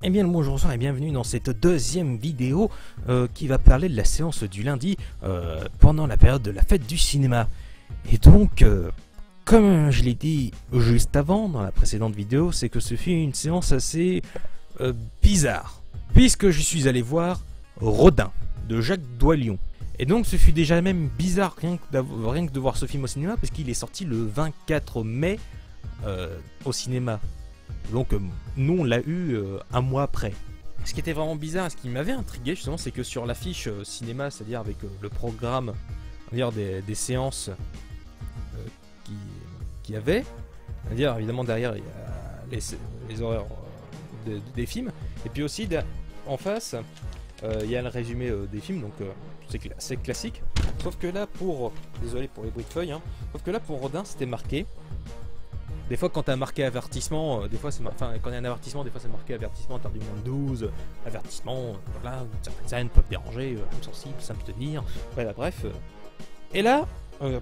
Eh bien le bonjour et bienvenue dans cette deuxième vidéo qui va parler de la séance du lundi pendant la période de la fête du cinéma. Et donc, comme je l'ai dit juste avant dans la précédente vidéo, c'est que ce fut une séance assez bizarre. Puisque je suis allé voir Rodin de Jacques Doillon. Et donc ce fut déjà même bizarre rien que de voir ce film au cinéma parce qu'il est sorti le 24 mai au cinéma. Donc nous on l'a eu un mois après. Ce qui était vraiment bizarre et ce qui m'avait intrigué justement, c'est que sur l'affiche cinéma, c'est-à-dire avec le programme, on va dire des séances qui y avait, c'est-à-dire évidemment derrière il y a les horaires des films, et puis aussi en face il y a le résumé des films, donc c'est classique. Sauf que là désolé pour les bruits de feuilles, hein, sauf que là pour Rodin c'était marqué. Des fois, quand t'as marqué avertissement, des fois, quand il y a un avertissement, des fois, c'est marqué avertissement interdit moins de 12, avertissement, voilà, certaines scènes peuvent déranger, insensible, simple de dire, voilà, bref. Et là,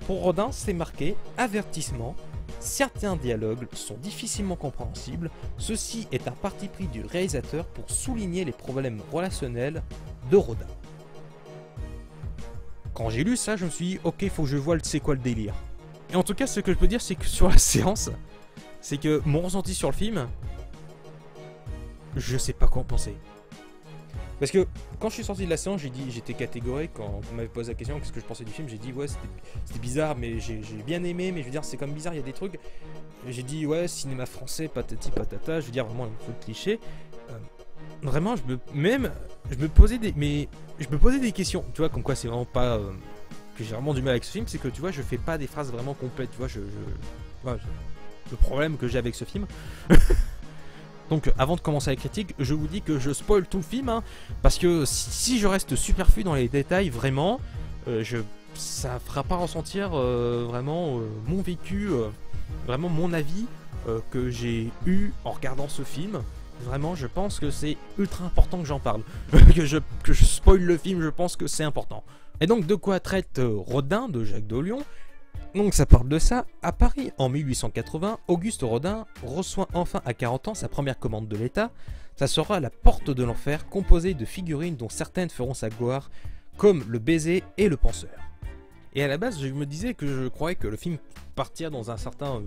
pour Rodin, c'est marqué avertissement, certains dialogues sont difficilement compréhensibles, ceci est un parti pris du réalisateur pour souligner les problèmes relationnels de Rodin. Quand j'ai lu ça, je me suis dit, ok, faut que je voie c'est quoi le délire. Et en tout cas, ce que je peux dire, c'est que sur la séance, c'est que mon ressenti sur le film, je sais pas quoi en penser. Parce que quand je suis sorti de la séance, j'étais catégorique quand on m'avait posé la question qu'est-ce que je pensais du film. J'ai dit ouais, c'était bizarre, mais j'ai bien aimé, mais je veux dire c'est comme bizarre, il y a des trucs. J'ai dit ouais, cinéma français, patati patata, je veux dire vraiment un peu de cliché. Vraiment, je me posais des questions, tu vois, comme quoi c'est vraiment pas que j'ai vraiment du mal avec ce film, c'est que tu vois, je fais pas des phrases vraiment complètes, tu vois, le problème que j'ai avec ce film. Donc avant de commencer la critique, je vous dis que je spoil tout le film, hein, parce que si je reste superflu dans les détails, vraiment, ça fera pas ressentir vraiment mon vécu, vraiment mon avis que j'ai eu en regardant ce film. Vraiment, je pense que c'est ultra important que j'en parle. que je spoil le film, je pense que c'est important. Et donc, de quoi traite Rodin de Jacques Doillon? Donc, ça parle de ça. À Paris, en 1880, Auguste Rodin reçoit enfin à 40 ans sa première commande de l'État. Ça sera La Porte de l'Enfer, composée de figurines dont certaines feront sa gloire, comme le baiser et le penseur. Et à la base, je me disais que je croyais que le film partirait dans un certain...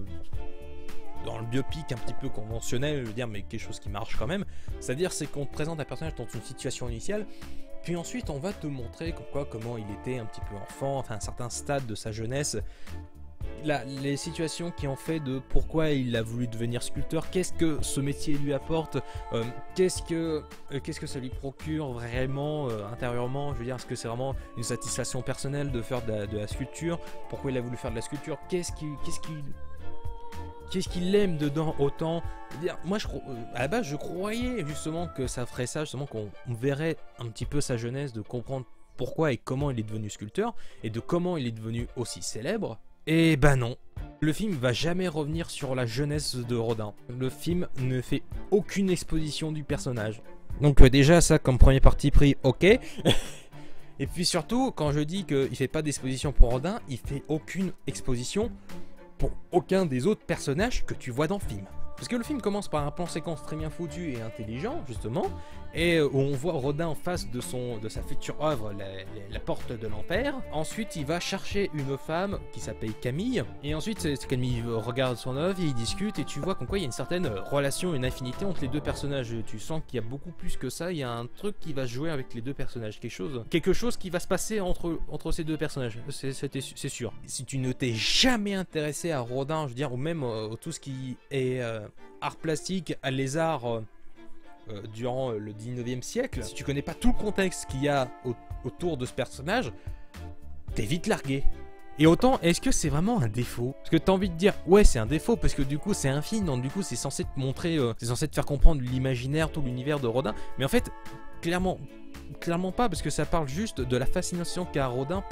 dans le biopic un petit peu conventionnel, je veux dire, mais quelque chose qui marche quand même. C'est-à-dire, c'est qu'on te présente un personnage dans une situation initiale, puis ensuite on va te montrer comment il était un petit peu enfant, enfin un certain stade de sa jeunesse, les situations qui ont fait de pourquoi il a voulu devenir sculpteur, qu'est-ce que ce métier lui apporte, qu'est-ce que ça lui procure vraiment intérieurement, je veux dire, est-ce que c'est vraiment une satisfaction personnelle de faire de la sculpture, pourquoi il a voulu faire de la sculpture, qu'est-ce qu'il aime dedans autant. Dire, moi, à la base, je croyais justement que ça ferait ça, justement qu'on verrait un petit peu sa jeunesse, de comprendre pourquoi et comment il est devenu sculpteur, et de comment il est devenu aussi célèbre. Et ben non, le film va jamais revenir sur la jeunesse de Rodin. Le film ne fait aucune exposition du personnage. Donc déjà, ça comme premier parti pris, ok. Et puis surtout, quand je dis qu'il fait pas d'exposition pour Rodin, il fait aucune exposition pour aucun des autres personnages que tu vois dans le film. Parce que le film commence par un plan séquence très bien foutu et intelligent, justement, et où on voit Rodin en face de sa future œuvre, la Porte de l'Enfer. Ensuite, il va chercher une femme qui s'appelle Camille, et ensuite, Camille regarde son œuvre, et ils discutent, et tu vois comme quoi il y a une certaine relation, une affinité entre les deux personnages. Tu sens qu'il y a beaucoup plus que ça, il y a un truc qui va se jouer avec les deux personnages, quelque chose qui va se passer entre ces deux personnages, c'est sûr. Si tu ne t'es jamais intéressé à Rodin, je veux dire, ou même tout ce qui est art plastique, les arts durant le 19e siècle, si tu connais pas tout le contexte qu'il y a autour de ce personnage, t'es vite largué. Et autant, est-ce que c'est vraiment un défaut? Parce que t'as envie de dire, ouais, c'est un défaut, parce que du coup, c'est un film, donc du coup, c'est censé te montrer, c'est censé te faire comprendre l'imaginaire, tout l'univers de Rodin. Mais en fait, clairement pas, parce que ça parle juste de la fascination qu'a Rodin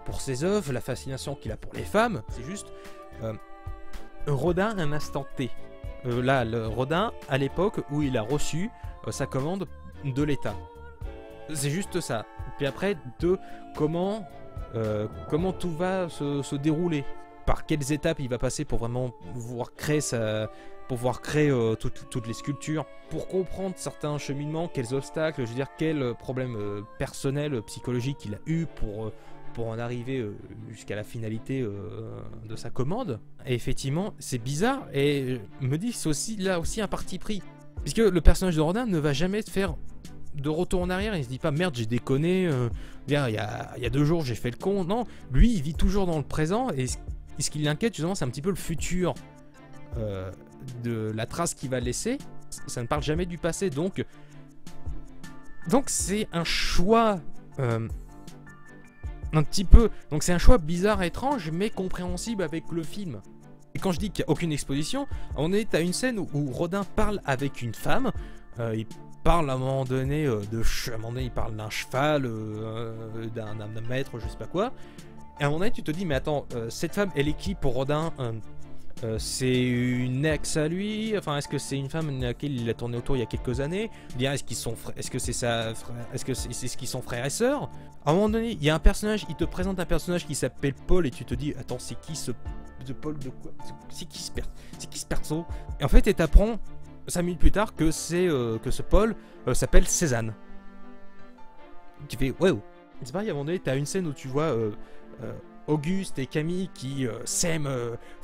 pour ses œuvres, la fascination qu'il a pour les femmes. C'est juste Rodin, un instant T. Là, le Rodin, à l'époque où il a reçu sa commande de l'État. C'est juste ça. Puis après, comment tout va se dérouler. Par quelles étapes il va passer pour vraiment pouvoir créer pouvoir créer toutes les sculptures, pour comprendre certains cheminements, quels obstacles, je veux dire, quels problèmes personnels, psychologiques il a eu pour en arriver jusqu'à la finalité de sa commande. Et effectivement, c'est bizarre, et je me dis que c'est aussi là aussi un parti pris. Puisque le personnage de Rodin ne va jamais faire de retour en arrière, il se dit pas merde j'ai déconné, il y a 2 jours j'ai fait le con. Non, lui il vit toujours dans le présent, et ce qui l'inquiète justement c'est un petit peu le futur. De la trace qu'il va laisser, ça ne parle jamais du passé, donc c'est un choix un petit peu, donc c'est un choix bizarre, étrange, mais compréhensible avec le film. Et quand je dis qu'il n'y a aucune exposition, on est à une scène où Rodin parle avec une femme, il parle à un moment donné il parle d'un cheval, d'un maître, je sais pas quoi, et à un moment donné tu te dis mais attends, cette femme elle est qui pour Rodin? C'est une ex à lui, enfin est-ce que c'est une femme à laquelle il a tourné autour il y a quelques années? Est-ce que c'est ce qu'ils sont frères et sœurs? À un moment donné, il y a un personnage, il te présente un personnage qui s'appelle Paul et tu te dis attends, c'est qui ce Paul de quoi? C'est qui ce perso? Et en fait, tu t'apprends 5 minutes plus tard que ce Paul s'appelle Cézanne. Tu fais wow. C'est pareil, à un moment donné, tu as une scène où tu vois Auguste et Camille qui s'aiment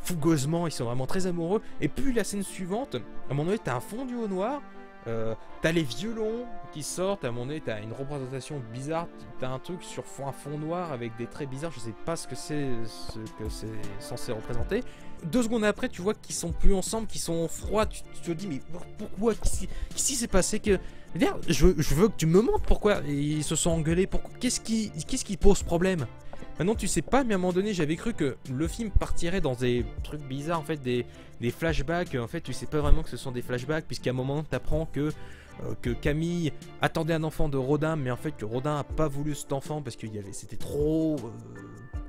fougueusement, ils sont vraiment très amoureux. Et puis la scène suivante, à un moment donné, t'as un fondu au noir, t'as les violons qui sortent, à un moment donné, t'as une représentation bizarre, t'as un truc sur un fond noir avec des traits bizarres, je sais pas ce que c'est censé représenter. 2 secondes après, tu vois qu'ils sont plus ensemble, qu'ils sont froids, tu te dis mais pourquoi? Qu'est-ce qui s'est passé que... Je veux que tu me montres pourquoi ils se sont engueulés, qu'est-ce qui pose problème? Maintenant tu sais pas, mais à un moment donné j'avais cru que le film partirait dans des trucs bizarres, en fait des flashbacks. En fait tu sais pas vraiment que ce sont des flashbacks, puisqu'à un moment t'apprends que Camille attendait un enfant de Rodin, mais en fait que Rodin a pas voulu cet enfant parce que c'était trop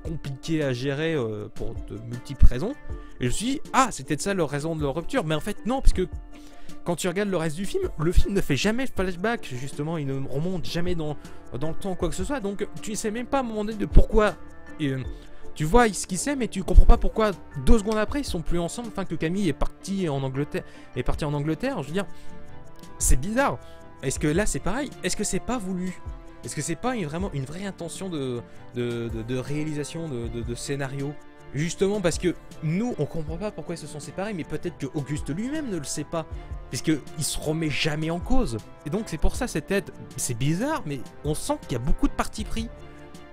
compliqué à gérer pour de multiples raisons. Et je me suis dit ah c'était de ça leur raison de leur rupture, mais en fait non, parce que quand tu regardes le reste du film, le film ne fait jamais flashback, justement, il ne remonte jamais dans le temps ou quoi que ce soit, donc tu ne sais même pas à un moment donné de pourquoi. Tu vois ce qu'ils s'aiment, mais tu comprends pas pourquoi 2 secondes après ils sont plus ensemble, enfin que Camille est partie en Angleterre, je veux dire, c'est bizarre. Est-ce que là c'est pareil? Est-ce que c'est pas voulu? Est-ce que c'est pas vraiment une vraie intention de réalisation de scénario? Justement parce que nous on comprend pas pourquoi ils se sont séparés, mais peut-être que Auguste lui-même ne le sait pas, puisqu'il se remet jamais en cause. Et donc c'est pour ça cette aide, c'est bizarre, mais on sent qu'il y a beaucoup de parti pris.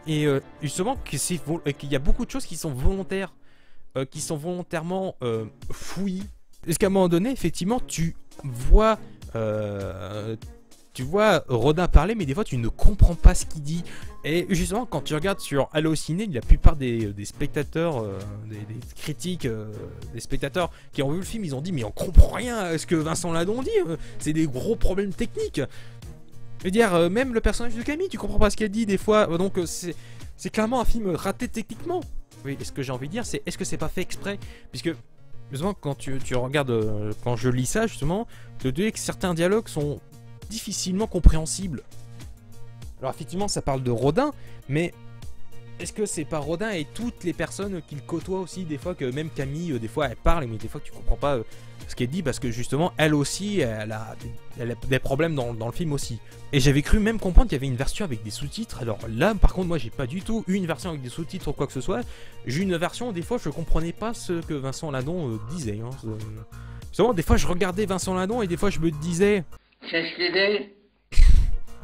Et justement qu'il y a beaucoup de choses qui sont volontaires, qui sont volontairement fouillis. Parce qu'à un moment donné, effectivement, tu vois Rodin parler, mais des fois tu ne comprends pas ce qu'il dit. Et justement, quand tu regardes sur Allociné, la plupart des spectateurs, des critiques, des spectateurs qui ont vu le film, ils ont dit mais on comprend rien à ce que Vincent Lindon dit, c'est des gros problèmes techniques. Je veux dire, même le personnage de Camille, tu comprends pas ce qu'elle dit des fois, donc c'est clairement un film raté techniquement. Oui, et ce que j'ai envie de dire, c'est est-ce que c'est pas fait exprès? Puisque justement, quand tu regardes, quand je lis ça, justement, je te dis que certains dialogues sont difficilement compréhensibles. Alors effectivement ça parle de Rodin, mais est-ce que c'est pas Rodin et toutes les personnes qu'il côtoie aussi, des fois que même Camille, des fois elle parle, mais des fois tu comprends pas ce qu'elle dit, parce que justement elle aussi elle a des problèmes dans le film aussi. Et j'avais cru même comprendre qu'il y avait une version avec des sous-titres. Alors là par contre moi j'ai pas du tout eu une version avec des sous-titres ou quoi que ce soit. J'ai eu une version où des fois je comprenais pas ce que Vincent Lindon disait, hein. Justement des fois je regardais Vincent Lindon et des fois je me disais c'est ce qu'il dit.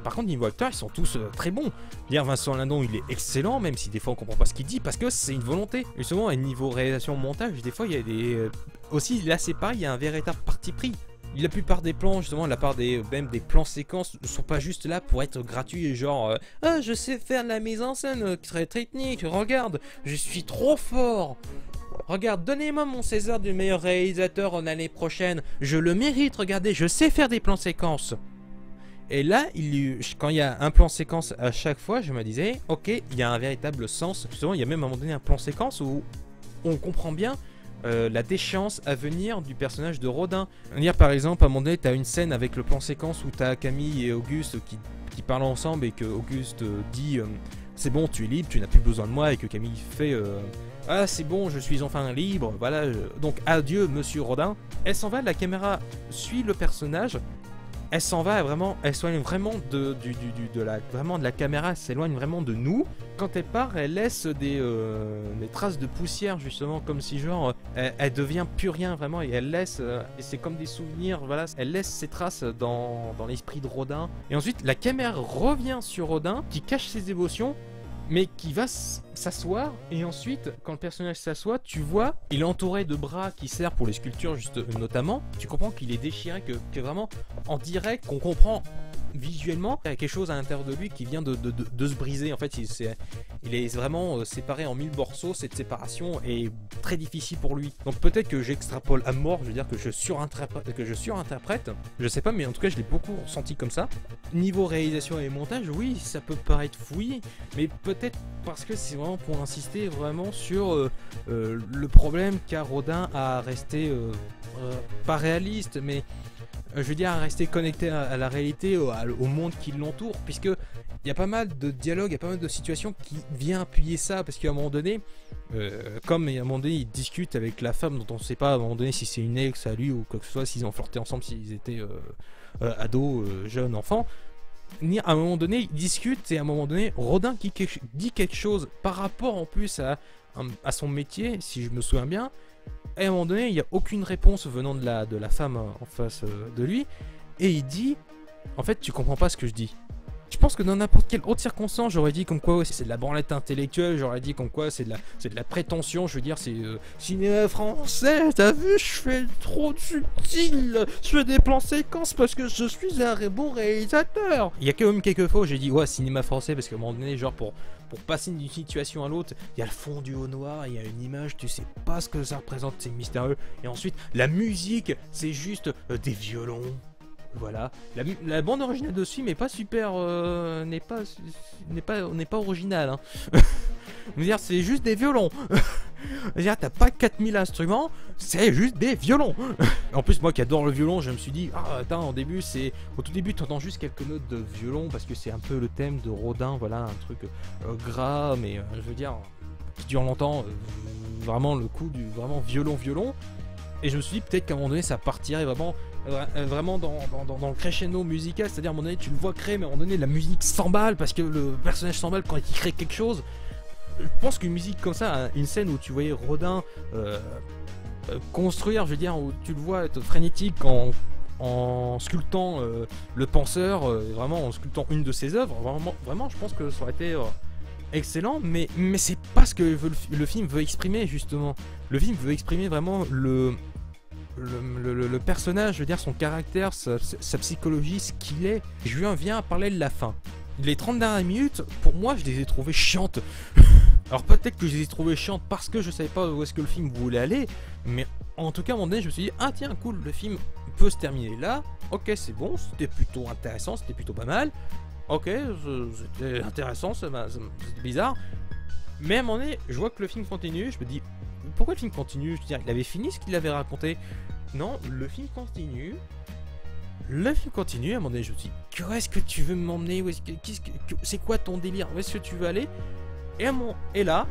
Par contre, niveau acteurs, ils sont tous très bons. Dire Vincent Lindon, il est excellent, même si des fois on comprend pas ce qu'il dit, parce que c'est une volonté. Justement, à niveau réalisation, montage, des fois il y a des... Aussi, là c'est pareil, il y a un véritable parti pris. La plupart des plans, justement, la part même des plans séquences, ne sont pas juste là pour être gratuits, genre ah, je sais faire de la mise en scène très technique, regarde, je suis trop fort. Regarde, donnez-moi mon César du meilleur réalisateur en année prochaine. Je le mérite, regardez, je sais faire des plans séquences. Et là, quand il y a un plan séquence à chaque fois, je me disais, ok, il y a un véritable sens. Justement, il y a même à un moment donné un plan séquence où on comprend bien la déchéance à venir du personnage de Rodin. Dire par exemple, à un moment donné, tu as une scène avec le plan séquence où tu as Camille et Auguste qui parlent ensemble et que Auguste dit c'est bon, tu es libre, tu n'as plus besoin de moi, et que Camille fait ah c'est bon, je suis enfin libre, voilà, donc adieu monsieur Rodin. Elle s'en va, la caméra suit le personnage, elle s'en va vraiment, elle s'éloigne vraiment de la caméra, elle s'éloigne vraiment de nous. Quand elle part, elle laisse des traces de poussière justement, comme si genre elle devient plus rien vraiment, et elle laisse, et c'est comme des souvenirs, voilà, elle laisse ses traces dans l'esprit de Rodin. Et ensuite la caméra revient sur Rodin qui cache ses émotions, mais qui va s'asseoir, et ensuite quand le personnage s'assoit, tu vois, il est entouré de bras qui servent pour les sculptures juste notamment, tu comprends qu'il est déchiré, que vraiment en direct, qu'on comprend visuellement, il y a quelque chose à l'intérieur de lui qui vient de se briser. En fait, il est vraiment séparé en 1000 morceaux. Cette séparation est très difficile pour lui. Donc peut-être que j'extrapole à mort, je veux dire que je surinterprète, je sais pas, mais en tout cas je l'ai beaucoup ressenti comme ça. Niveau réalisation et montage, oui, ça peut paraître fouillé, mais peut-être parce que c'est vraiment pour insister vraiment sur le problème qu'a Rodin à rester pas réaliste, mais je veux dire à rester connecté à la réalité, au monde qui l'entoure, puisque il y a pas mal de dialogues, il y a pas mal de situations qui viennent appuyer ça, parce qu'à un moment donné, comme à un moment donné il discute avec la femme dont on ne sait pas à un moment donné si c'est une ex à lui ou quoi que ce soit, s'ils ont flirté ensemble, s'ils étaient ados, jeunes, enfants. À un moment donné, ils discutent, et à un moment donné, Rodin dit quelque chose par rapport en plus à son métier, si je me souviens bien. Et à un moment donné, il n'y a aucune réponse venant de la femme en face de lui. Et il dit, en fait, tu comprends pas ce que je dis. Je pense que dans n'importe quelle autre circonstance, j'aurais dit comme quoi ouais, c'est de la branlette intellectuelle, j'aurais dit comme quoi c'est de la prétention, je veux dire c'est cinéma français, t'as vu, je fais trop de subtil, je fais des plans séquences parce que je suis un bon réalisateur. Il y a quand même quelques fois où j'ai dit ouais cinéma français parce qu'à un moment donné genre pour passer d'une situation à l'autre, il y a le fondu au noir, il y a une image, tu sais pas ce que ça représente, c'est mystérieux, et ensuite la musique c'est juste des violons. Voilà, la bande originale de ce film est pas super, n'est pas originale. Hein. Je veux dire, c'est juste des violons. Je veux dire, t'as pas 4000 instruments, c'est juste des violons. En plus, moi qui adore le violon, je me suis dit, ah attends, au tout début, t'entends juste quelques notes de violon parce que c'est un peu le thème de Rodin, voilà, un truc gras, mais je veux dire, qui dure longtemps, vraiment le coup du vraiment violon. Et je me suis dit peut-être qu'à un moment donné ça partirait vraiment dans le crescendo musical, c'est-à-dire à un moment donné tu le vois créer, mais à un moment donné la musique s'emballe parce que le personnage s'emballe quand il crée quelque chose. Je pense qu'une musique comme ça, une scène où tu voyais Rodin construire, je veux dire, où tu le vois être frénétique en sculptant le penseur, vraiment en sculptant une de ses œuvres, vraiment je pense que ça aurait été excellent, mais c'est pas ce que le film veut exprimer justement. Le film veut exprimer vraiment le personnage, je veux dire son caractère, sa psychologie, ce qu'il est. Je viens à parler de la fin. Les 30 dernières minutes, pour moi, je les ai trouvées chiantes. Alors peut-être que je les ai trouvées chiantes parce que je savais pas où est-ce que le film voulait aller, mais en tout cas à un moment donné je me suis dit ah tiens cool, le film peut se terminer là, ok c'est bon, c'était plutôt intéressant, c'était plutôt pas mal. Ok, c'était intéressant, c'était bizarre. Mais à un moment donné, je vois que le film continue, je me dis, pourquoi le film continue? Je veux dire, il avait fini ce qu'il avait raconté. Non, le film continue. Le film continue, à un moment donné, je me dis, où est-ce que tu veux m'emmener? C'est quoi ton délire? Où est-ce que tu veux aller? Et là,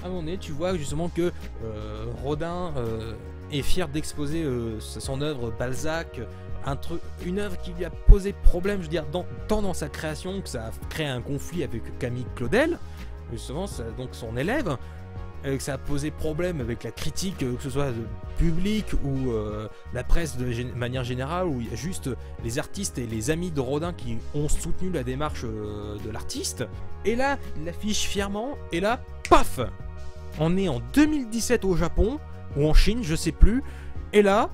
à un moment donné, tu vois justement que Rodin est fier d'exposer son œuvre Balzac, une œuvre qui lui a posé problème, je veux dire, tant dans sa création que ça a créé un conflit avec Camille Claudel, justement, donc son élève, que ça a posé problème avec la critique, que ce soit publique ou la presse de manière générale, où il y a juste les artistes et les amis de Rodin qui ont soutenu la démarche de l'artiste. Et là, il l'affiche fièrement, et là, paf! On est en 2017 au Japon, ou en Chine, je sais plus, et là,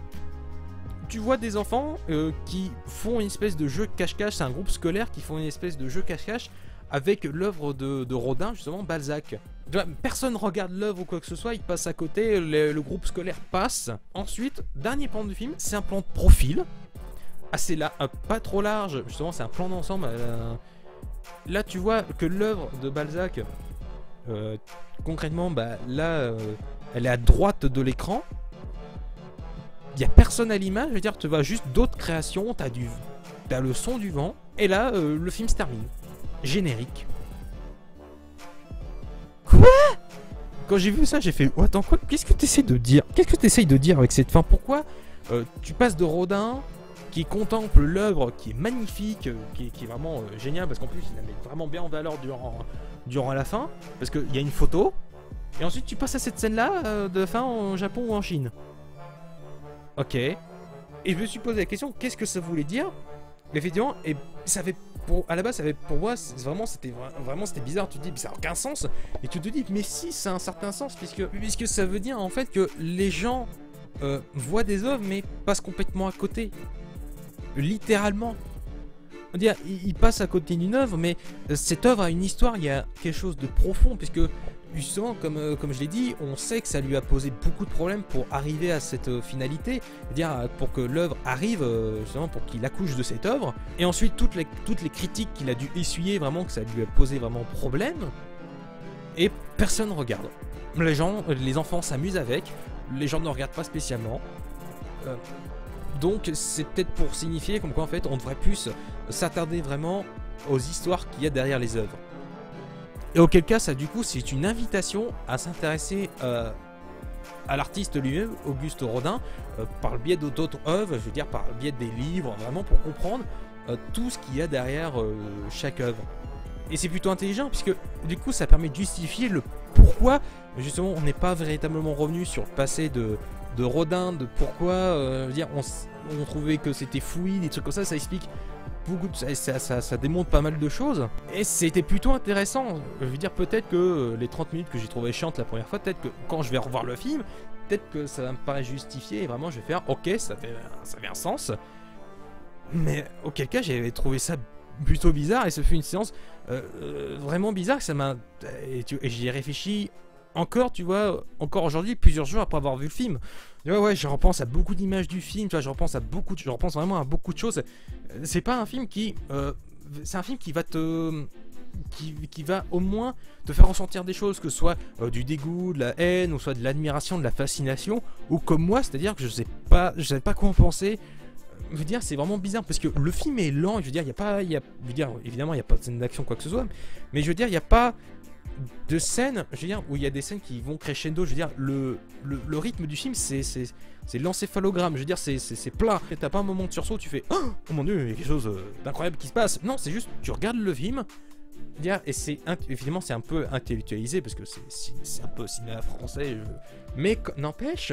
tu vois des enfants qui font une espèce de jeu cache-cache, c'est un groupe scolaire qui font une espèce de jeu cache-cache avec l'œuvre de Rodin, justement Balzac. Personne regarde l'œuvre ou quoi que ce soit, il passe à côté, le groupe scolaire passe. Ensuite, dernier plan du film, c'est un plan de profil, assez là, pas trop large, justement c'est un plan d'ensemble. Là tu vois que l'œuvre de Balzac, concrètement, bah, là, elle est à droite de l'écran. Il n'y a personne à l'image, je veux dire, tu vois juste d'autres créations, t'as le son du vent, et là, le film se termine. Générique. quand j'ai vu ça, j'ai fait, oh, attends, quoi, qu'est-ce que tu essaies de dire? Qu'est-ce que tu essayes de dire avec cette fin? Pourquoi tu passes de Rodin qui contemple l'œuvre qui est magnifique, qui est vraiment génial, parce qu'en plus il la met vraiment bien en valeur durant la fin, parce qu'il y a une photo, et ensuite tu passes à cette scène-là de fin en Japon ou en Chine. Ok. Et je me suis posé la question, qu'est-ce que ça voulait dire? Effectivement, et ça fait à la base, ça avait, pour moi, c'était bizarre. Tu te dis, mais ça n'a aucun sens. Et tu te dis, mais si, ça a un certain sens, puisque ça veut dire en fait que les gens voient des œuvres, mais passent complètement à côté. Littéralement. On dit, ils passent à côté d'une œuvre, mais cette œuvre a une histoire, il y a quelque chose de profond, puisque justement, comme je l'ai dit, on sait que ça lui a posé beaucoup de problèmes pour arriver à cette finalité, c'est-à-dire pour que l'œuvre arrive, justement pour qu'il accouche de cette œuvre, et ensuite toutes les critiques qu'il a dû essuyer, vraiment que ça lui a posé vraiment problème, et personne ne regarde. Les enfants s'amusent avec, les gens ne regardent pas spécialement. Donc c'est peut-être pour signifier comme quoi en fait on devrait plus s'attarder vraiment aux histoires qu'il y a derrière les œuvres. Et auquel cas ça du coup c'est une invitation à s'intéresser à l'artiste lui-même, Auguste Rodin, par le biais d'autres œuvres, je veux dire par le biais des livres, vraiment pour comprendre tout ce qu'il y a derrière chaque œuvre. Et c'est plutôt intelligent puisque du coup ça permet de justifier le pourquoi justement on n'est pas véritablement revenu sur le passé de Rodin, de pourquoi je veux dire, on trouvait que c'était fouillis, des trucs comme ça explique beaucoup de, ça démontre pas mal de choses, et c'était plutôt intéressant. Je veux dire, peut-être que les 30 minutes que j'ai trouvé chiantes la première fois, peut-être que quand je vais revoir le film, peut-être que ça va me paraître justifié, et vraiment je vais faire, ok, ça fait un sens, mais auquel cas j'avais trouvé ça plutôt bizarre, et ce fut une séance vraiment bizarre, que ça m'a, et j'y ai réfléchi encore, tu vois, encore aujourd'hui, plusieurs jours après avoir vu le film. Ouais, je repense à beaucoup d'images du film, tu vois, je repense vraiment à beaucoup de choses. C'est pas un film qui, c'est un film qui va qui va au moins te faire ressentir des choses, que ce soit du dégoût, de la haine, ou soit de l'admiration, de la fascination, ou comme moi, c'est-à-dire que je savais pas quoi en penser. Je veux dire, c'est vraiment bizarre parce que le film est lent. Je veux dire, je veux dire, évidemment, il y a pas de scène d'action quoi que ce soit, mais je veux dire, il y a pas de scènes, je veux dire, où il y a des scènes qui vont crescendo. Je veux dire, le rythme du film, c'est l'encéphalogramme. Je veux dire, c'est plat. T'as pas un moment de sursaut, tu fais oh mon dieu, il y a quelque chose d'incroyable qui se passe. Non, c'est juste, tu regardes le film, et c'est évidemment c'est un peu intellectualisé parce que c'est un peu cinéma français, mais n'empêche,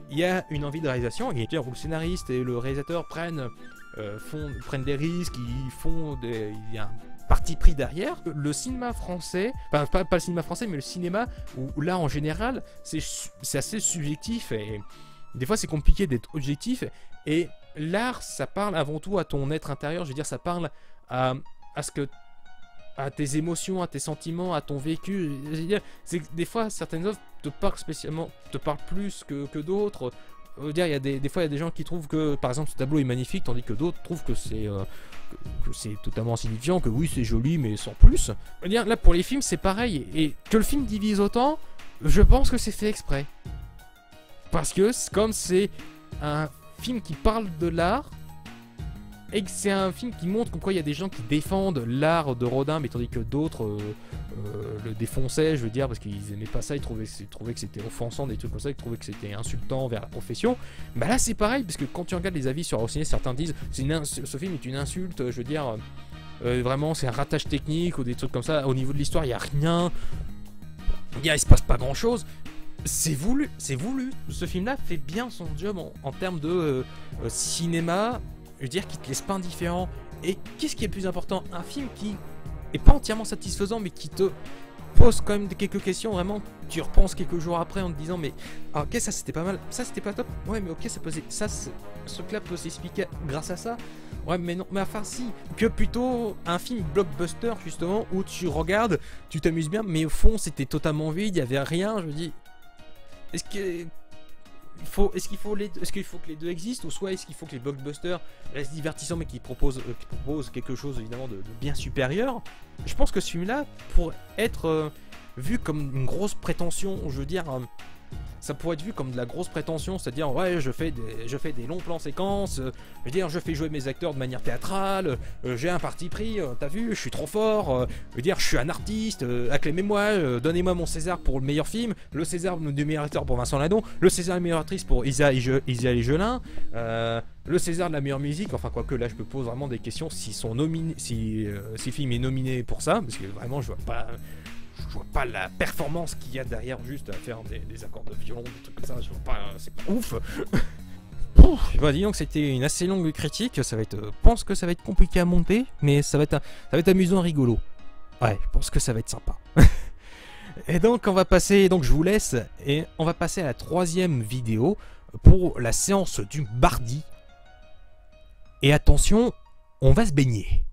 il y a une envie de réalisation, où le scénariste et le réalisateur prennent des risques, il y a un parti pris derrière. Le cinéma français, enfin pas le cinéma français, mais le cinéma où là en général c'est assez subjectif et des fois c'est compliqué d'être objectif, et l'art ça parle avant tout à ton être intérieur. Je veux dire, ça parle à tes émotions, à tes sentiments, à ton vécu. Je veux dire, c'est que des fois certaines œuvres te parlent plus que d'autres. Je veux dire, il y a des fois il y a des gens qui trouvent que par exemple ce tableau est magnifique, tandis que d'autres trouvent que c'est totalement insignifiant, que oui c'est joli mais sans plus. Je veux dire, là pour les films c'est pareil, et que le film divise autant, je pense que c'est fait exprès. Parce que comme c'est un film qui parle de l'art, et que c'est un film qui montre comme quoi il y a des gens qui défendent l'art de Rodin, mais tandis que d'autres le défonçaient, je veux dire, parce qu'ils aimaient pas ça, ils trouvaient que c'était offensant, des trucs comme ça, ils trouvaient que c'était insultant vers la profession. Bah là c'est pareil, parce que quand tu regardes les avis sur Allociné, certains disent ce film est une insulte, je veux dire, vraiment c'est un ratage technique ou des trucs comme ça. Au niveau de l'histoire, il y a rien, il se passe pas grand chose. C'est voulu. Ce film-là fait bien son job en termes de cinéma. Je veux dire, qui te laisse pas indifférent. Et qu'est-ce qui est le plus important? Un film qui est pas entièrement satisfaisant, mais qui te pose quand même quelques questions. Vraiment, tu repenses quelques jours après en te disant, mais ok, ça c'était pas mal, ça c'était pas top. Ouais, mais ok, ce clap peut s'expliquer grâce à ça. Ouais, mais non, mais enfin si. Que plutôt un film blockbuster justement où tu regardes, tu t'amuses bien, mais au fond c'était totalement vide, il y avait rien. Je me dis, est-ce qu'il faut que les deux existent, ou soit est-ce qu'il faut que les blockbusters restent divertissants mais qui proposent quelque chose évidemment de bien supérieur. Je pense que ce film-là, pour être vu comme une grosse prétention, je veux dire, ça pourrait être vu comme de la grosse prétention, c'est-à-dire ouais je fais des longs plans séquences, je veux dire je fais jouer mes acteurs de manière théâtrale, j'ai un parti pris, t'as vu, je suis trop fort, je veux dire je suis un artiste, acclamez-moi, donnez-moi mon César pour le meilleur film, le César du meilleur acteur pour Vincent Lindon, le César de la meilleure actrice pour Isa et Gelin, le César de la meilleure musique, enfin quoique là je me pose vraiment des questions si le film est nominé pour ça, parce que vraiment je vois pas la performance qu'il y a derrière juste à faire des accords de violon, des trucs comme ça, je vois pas, c'est pas ouf. Bah, disons que c'était une assez longue critique, ça va être, je pense que ça va être compliqué à monter, mais ça va être amusant, rigolo. Ouais, je pense que ça va être sympa. Et donc on va passer, donc je vous laisse, et on va passer à la 3e vidéo pour la séance du mardi. Et attention, on va se baigner.